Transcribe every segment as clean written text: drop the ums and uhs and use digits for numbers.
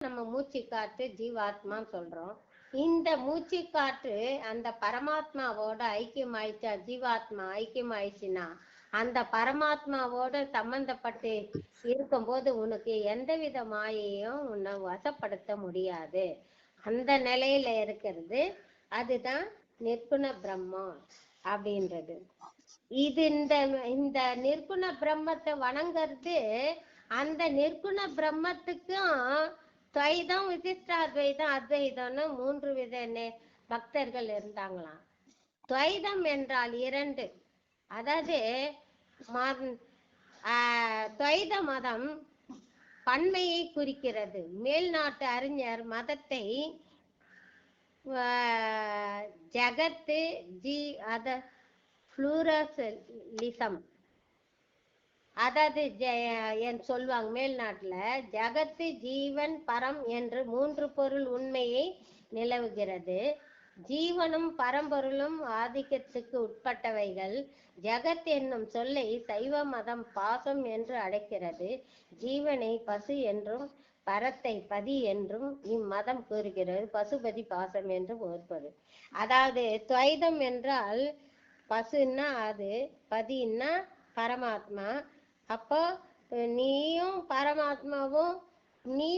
நம்ம மூச்சு காற்று ஜீவாத்மான்னு சொல்றோம். இந்த மூச்சு காற்று அந்த பரமாத்மாவோட ஐக்கியம் ஆயிடுச்சா, ஜீவாத்மா ஐக்கியம் ஆயிடுச்சுன்னா அந்த பரமாத்மாவோட சம்பந்தப்பட்டு இருக்கும்போது உனக்கு எந்தவித மாயையும் உன்னை வசப்படுத்த முடியாது. அந்த நிலையில இருக்கிறது அதுதான் நிர்குண பிரம்மம் அப்படின்றது. இது இந்த நிர்குண பிரம்மத்தை வணங்குறது அந்த நிர்குண பிரம்மத்துக்கும் துவைதம் விசிஷ்டாத்வைதம் அத்வைதம்னு 3 வித பக்தர்கள் இருந்தாங்களாம். துவைதம் என்றால் 2, அதாவது துவைத மதம் பன்மையை குறிக்கிறது. மேல்நாட்டு அறிஞர் மதத்தை ஜகத்து புளூரலிசம், அதாவது சொல்லுவாங்க மேல்நாட்டுல ஜகத்து ஜீவன் பரம் என்று 3 பொருள் உண்மையை நிலவுகிறது. ஜீவனும் பரம்பொருளும் ஆதிக்கத்துக்கு உட்பட்டவைகள். ஜகத் என்னும் சொல்லை சைவ மதம் பாசம் என்று அழைக்கிறது. ஜீவனை பசு என்றும் பரத்தை பதி என்றும் இம்மதம் கூறுகிறது. பசுபதி பாசம் என்று ஒருபது. அதாவது துவைதம் என்றால் பசுன்னா அது, பதின்னா பரமாத்மா. அப்போ நீயும் பரமாத்மாவும் நீ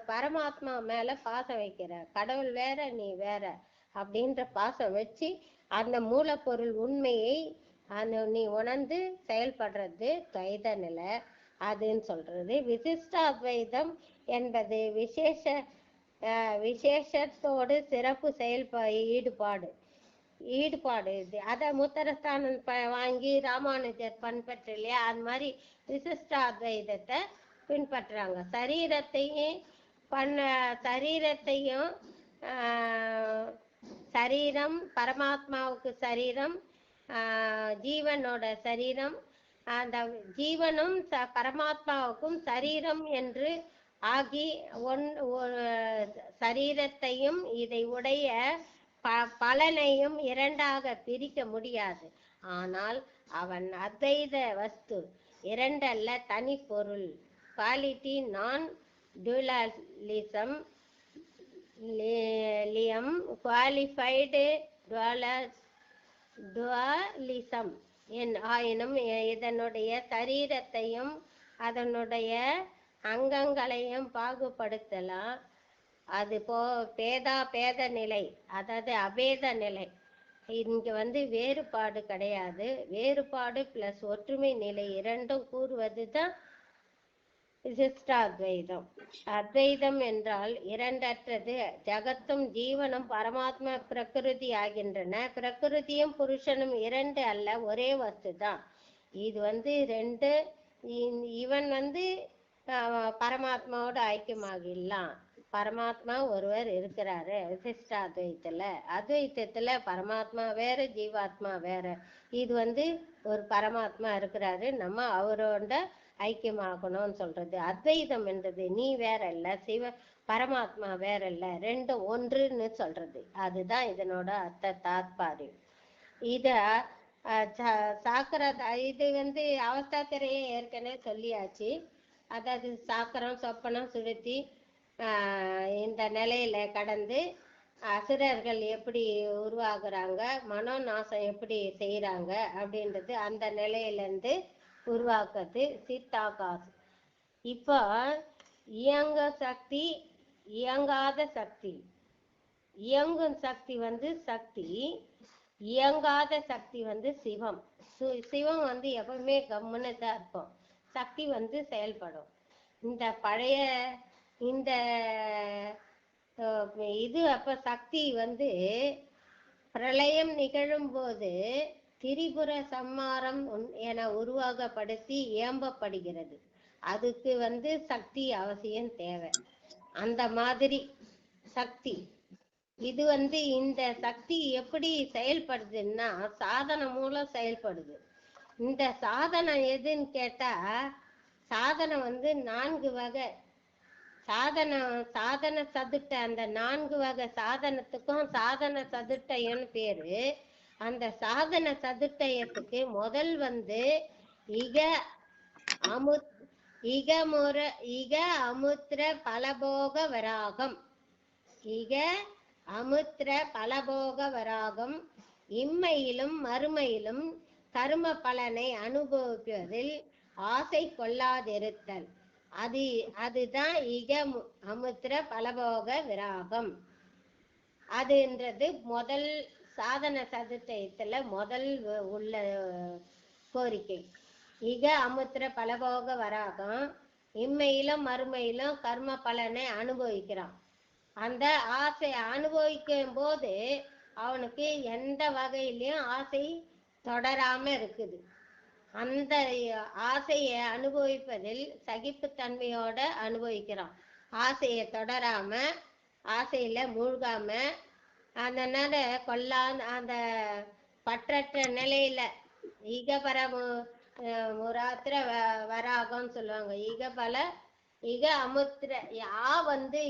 பரமாத்மா மேல பாசம் வைக்கிற, கடவுள் வேற நீ வேற அப்படின்ற பாசம் வச்சு அந்த மூலப்பொருள் உண்மையை நீ உணர்ந்து செயல்படுறது துவைத நிலை, அதுன்னு சொல்றது. விசிஷ்டாத்வைதம் என்பது விசேஷத்தோடு சிறப்பு ஈடுபாடு. இது அத முத்தரஸ்தானம் வாங்கி ராமானுஜர் பண்பற்ற இல்லையா, அது மாதிரி விசிஷ்டாத்வைதத்தை பின்பற்றுறாங்க. சரீரம் பரமாத்மாவுக்கு சரீரம், ஜீவனோட சரீரம், அந்த ஜீவனும் பரமாத்மாவுக்கும் சரீரம் என்று ஆகி சரீரத்தையும் இதை உடைய பலனையும் 2ஆக பிரிக்க முடியாது. ஆனால் அவன் அத்வைத வஸ்து, 2 அல்ல, தனி பொருள். குவாலிட்டி நான் டுவலிசம், குவாலிஃபைடு டுவலிசம் ஆயினும் இதனுடைய சரீரத்தையும் அதனுடைய அங்கங்களையும் பாகுபடுத்தலாம். அது பேத நிலை, அதாவது அபேத நிலை. இங்க வேறுபாடு கிடையாது. வேறுபாடு பிளஸ் ஒற்றுமை நிலை 2ம் கூறுவதுதான் விசிஷ்டாத்வைதம். அத்வைதம் என்றால் 2அற்றது. ஜகத்தும் ஜீவனும் பரமாத்மா பிரகிருதி ஆகின்றன. பிரகிருதியும் புருஷனும் 2 அல்ல, ஒரே வஸ்து தான். இது 2. இவன் பரமாத்மாவோட ஐக்கியமாகிடலாம். பரமாத்மா ஒருவர் இருக்கிறாரு விசிஷ்டாத்வைத்துல. அத்வைத்தத்துல பரமாத்மா வேற, ஜீவாத்மா வேற. இது ஒரு பரமாத்மா இருக்கிறாரு, நம்ம அவரோட ஐக்கியமாகணும்னு சொல்றது. அத்வைதம் என்றது நீ வேற இல்ல, பரமாத்மா வேற இல்ல, 2 ஒன்றுன்னு சொல்றது. அதுதான் இதனோட அர்த்த தாத்பரியம். இத சாக்கர இது அவஸ்தாத்திரையே ஏற்கனவே சொல்லியாச்சு. அதாவது சாக்கரம் சொப்பனம் சுருத்தி இந்த நிலையில கடந்து அசுரர்கள் எப்படி உருவாகுறாங்க, மனோநாசம் எப்படி செய்யறாங்க அப்படின்றது அந்த நிலையிலேருந்து உருவாக்குறது சித்தாகாசம். இப்போ இயங்க சக்தி, இயங்காத சக்தி. இயங்கும் சக்தி சக்தி, இயங்காத சக்தி சிவம். சிவம் எப்பவுமே கம்முன்னு தான் இருக்கும், சக்தி செயல்படும். இந்த பழைய இந்த இது அப்ப சக்தி பிரளயம் நிகழும் போது திரிபுர சம்மாரம் என உருவாகப்படுத்தி ஏம்பப்படுகிறது. அதுக்கு சக்தி அவசியம் தேவை. அந்த மாதிரி சக்தி இது இந்த சக்தி எப்படி செயல்படுதுன்னா சாதனம் மூலம் செயல்படுது. இந்த சாதனம் எதுன்னு கேட்டா சாதனம் 4 வகை. சாதன சதுட்ட, அந்த 4 வகை சாதனத்துக்கும் சாதன சதுட்டயம்னு பேரு. அந்த சாதன சதுட்டயத்துக்கு முதல் இக அமுத் இகமுற இக அமுத்திர பலபோக வராகம். இக அமுத்திர பலபோக வராகம். இம்மையிலும் மறுமையிலும் கர்ம பலனை அனுபவிப்பதில் ஆசை கொள்ளாதிருத்தல். அதுதான் இக அமுத்திர பலபோக விராகம். அதுன்றது முதல் சாதன சதுர்த்தயத்துல முதல் உள்ள கோரிக்கை. இக அமுத்திர பலபோக வராகம். இம்மையிலும் மறுமையிலும் கர்ம பலனை அனுபவிக்கிறான். அந்த ஆசை அனுபவிக்கும் போது அவனுக்கு எந்த வகையிலையும் ஆசை தொடராம இருக்குது. அந்த ஆசையை அனுபவிப்பதில் சகிப்புத்தன்மையோட அனுபவிக்கிறான். ஆசையை தொடராம, ஆசையில மூழ்காம, அதனால அந்த பற்றற்ற நிலையில ஈகபர முராத்திர வராகம்னு சொல்லுவாங்க. இக அமுத்திர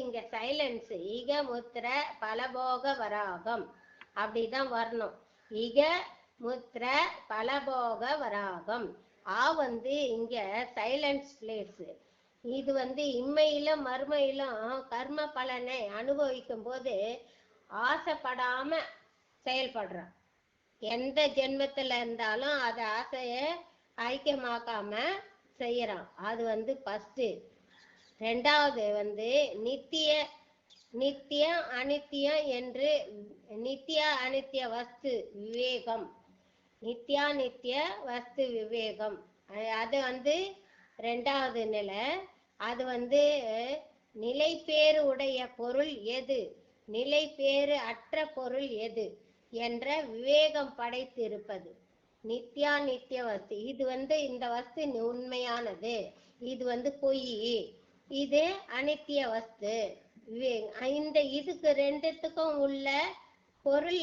இங்க சைலன்ஸ். இக முத்திர பலபோக வராகம் அப்படிதான் வரணும். இக முத்திர பலபோக வராகம். இங்க சைலன்ஸ் பிளேஸ். இது இம்மையிலும் மறுமையிலும் கர்ம பலனை அனுபவிக்கும் போது ஆசைப்படாம செயல்படுறான். எந்த ஜென்மத்துல இருந்தாலும் அது ஆசைய ஐக்கியமாக்காம செய்யறான். அது ஃபர்ஸ்ட். ரெண்டாவது நித்தியம் அனித்தியம் என்று நித்திய அனித்திய வஸ்து விவேகம். நித்யா நித்திய வஸ்து விவேகம். அது ரெண்டாவது நிலை. அது நிலை பேறு உடைய பொருள் எது, நிலை பேறு அற்ற பொருள் எது என்ற விவேகம் படைத்திருப்பது நித்யா நித்திய வஸ்து. இது இந்த வஸ்து உண்மையானது, இது பொய், இது அனித்திய வஸ்து. இந்த இதுக்கு ரெண்டுத்துக்கும் உள்ள பொருள்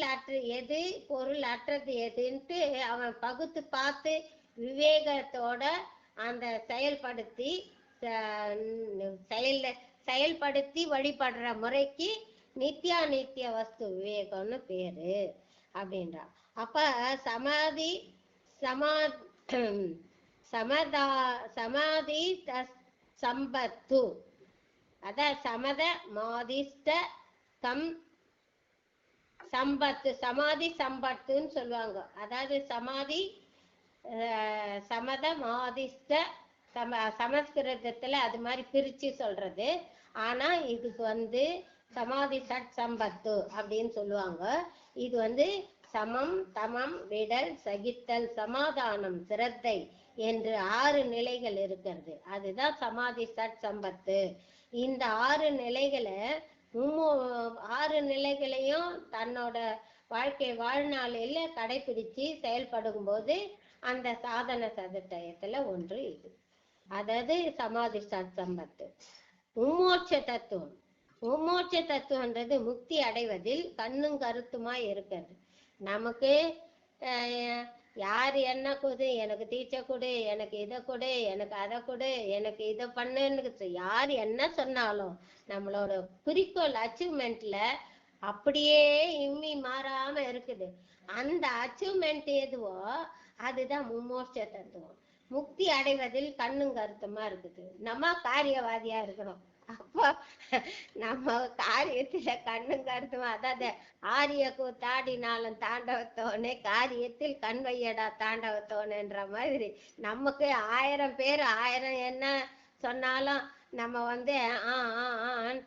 எது, பொருள் அற்றது எதுன்ட்டு அவன் பகுத்து பார்த்து விவேகத்தோட அந்த செயல்படுத்தி வழிபடுற முறைக்கு நித்யா நித்திய வஸ்து விவேகம்னு பேரு அப்படின்றான். அப்ப சமாதி சம்பத்து, அதான் சமத மாதிஷ்ட சம்பத்து, சமாதி சம்பத்துன்னு சொல்லுவாங்க. அதாவது சமத மாதிஷ்ட சமஸ்கிருதத்துல அது மாதிரி பிரிச்சு சொல்றது. ஆனா இதுக்கு சமாதி சட் சம்பத்து அப்படின்னு சொல்லுவாங்க. இது சமம், தமம், விடல், சகித்தல், சமாதானம், சிரத்தை என்று 6 நிலைகள் இருக்கிறது. அதுதான் சமாதி சட் சம்பத்து. இந்த 6 நிலைகளை 6 நிலைகளையும் தன்னோட வாழ்நாளில் கடைபிடிச்சு செயல்படும் போது அந்த சாதன சதுர்த்தயத்துல ஒன்று இது. அதாவது சமாதி சட் சம்பத்து. மும்மோட்ச தத்துவம். மும்மோட்ச தத்துவன்றது முக்தி அடைவதில் கண்ணும் கருத்துமாய் இருக்கிறது. நமக்கு யார் என்ன கொடு, எனக்கு தீட்சை கொடு, எனக்கு இதை கொடு, எனக்கு அதை கொடு, எனக்கு இதை பண்ணுன்னு யார் என்ன சொன்னாலும் நம்மளோட குறிக்கோள் அச்சீவ்மெண்ட்ல அப்படியே இம்மி மாறாம இருக்குது. அந்த அச்சீவ்மெண்ட் எதுவோ அதுதான் மும்மோட்ச தத்துவம். முக்தி அடைவதில் கண்ணும் கருத்துமா இருக்குது. நம்ம காரியவாதியா இருக்கிறோம். அப்போ நம்ம காரியத்துல கண்ணும் கருத்துமா, அதாவது ஆரிய கூத்தாடினாலும் தாண்டவத்தோனே காரியத்தில் கண் வையடா தாண்டவத்தோனேன்ற மாதிரி நமக்கு 1000 பேர் 1000 என்ன சொன்னாலும் நம்ம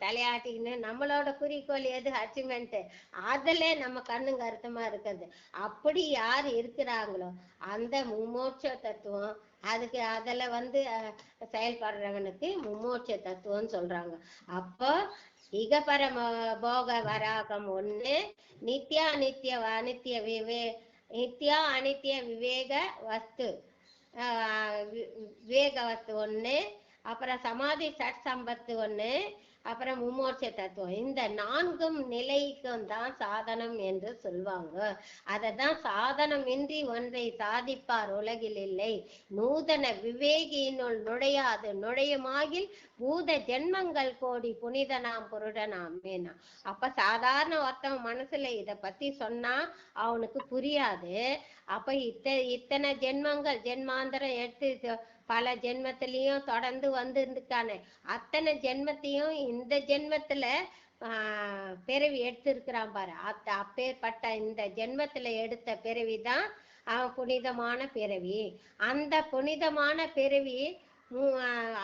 தலையாட்டின்னு நம்மளோட குறிக்கோள் எது அச்சீவ்மெண்ட், அதுல நம்ம கண்ணும் கருத்துமா இருக்குது. அப்படி யார் இருக்கிறாங்களோ அந்த மும்மோட்ச தத்துவம், அதுக்கு அதுல செயல்படுறவனுக்கு மும்மோட்ச தத்துவம் சொல்றாங்க. அப்போ இகபரம போக வராகம் 1, நித்யா நித்திய அனித்திய நித்யா அனித்திய விவேக வஸ்து விவேக வஸ்து 1, அப்புறம் சமாதி சட் சம்பத்து 1, அப்புறம் மும்மோட்ச தத்துவம். இந்த 4 நிலைக்கும் தான் சாதனம் என்று சொல்வாங்க. அததான் சாதனம் இன்றி ஒன்றை சாதிப்பார் உலகில் இல்லை. நூதன விவேகியினுள் நுழையாது நுழையுமாகில் பூத ஜென்மங்கள் கோடி புனிதனாம் புருடனாம் வேணாம். அப்ப சாதாரண ஒருத்தவன் மனசுல இத பத்தி சொன்னா அவனுக்கு புரியாது. அப்ப இத்தனை ஜென்மங்கள் ஜென்மாந்தரம் எடுத்து பல ஜென்மத்திலையும் தொடர்ந்து வந்துருக்கானே அத்தனை ஜென்மத்தையும் இந்த ஜென்மத்துல பிறவி எடுத்திருக்கிறான் பாரு. அப்பேற்பட்ட இந்த ஜென்மத்துல எடுத்த பிறவிதான் அவன் புனிதமான பிறவி. அந்த புனிதமான பிறவி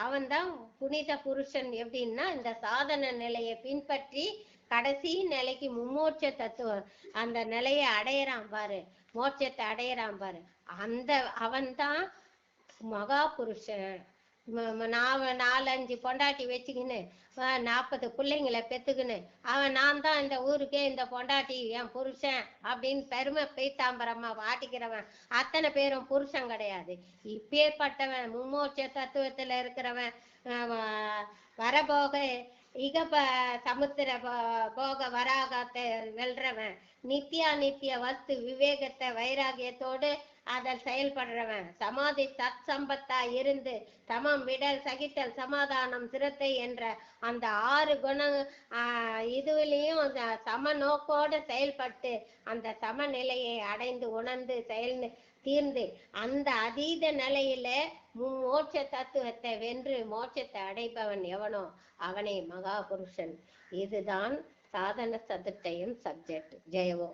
அவன்தான் புனித புருஷன். எப்படின்னா இந்த சாதன நிலையை பின்பற்றி கடைசி நிலைக்கு மும்மோட்ச தத்துவம் அந்த நிலையை அடையிறான் பாரு, மோட்சத்தை அடையிறான் பாரு, அந்த அவன்தான் மகா புருஷன். 4-5 பொண்டாட்டி வச்சுக்கின்னு 40 பிள்ளைங்களை பெத்துக்கின்னு நான் தான் இந்த ஊருக்கே இந்த பொண்டாட்டி என் புருஷன் அப்படின்னு பெருமை பீத்தாம்பரமா வாட்டிக்கிறவன் அத்தனை பேரும் புருஷன் கிடையாது. இப்பேற்பட்டவன் மும்மோட்ச தத்துவத்துல இருக்கிறவன் வரபோக சமுத்திர போக வராகத்தை வெல்றவன், நித்திய வஸ்து விவேகத்தை வைராகியத்தோடு அதில் செயல்படுறவன், சமாதி சத் சம்பத்தா இருந்து சமம், விடல், சகித்தல், சமாதானம், சிரத்தை என்ற அந்த 6 குணம் இதுவிலையும் சம நோக்கோடு செயல்பட்டு அந்த சமநிலையை அடைந்து உணர்ந்து தீர்ந்து அந்த அதீத நிலையில மோட்ச தத்துவத்தை வென்று மோட்சத்தை அடைபவன் எவனோ அவனே மகா புருஷன். இதுதான் சாதன சதுர்த்தயம் சப்ஜெக்ட். ஜெயவோ.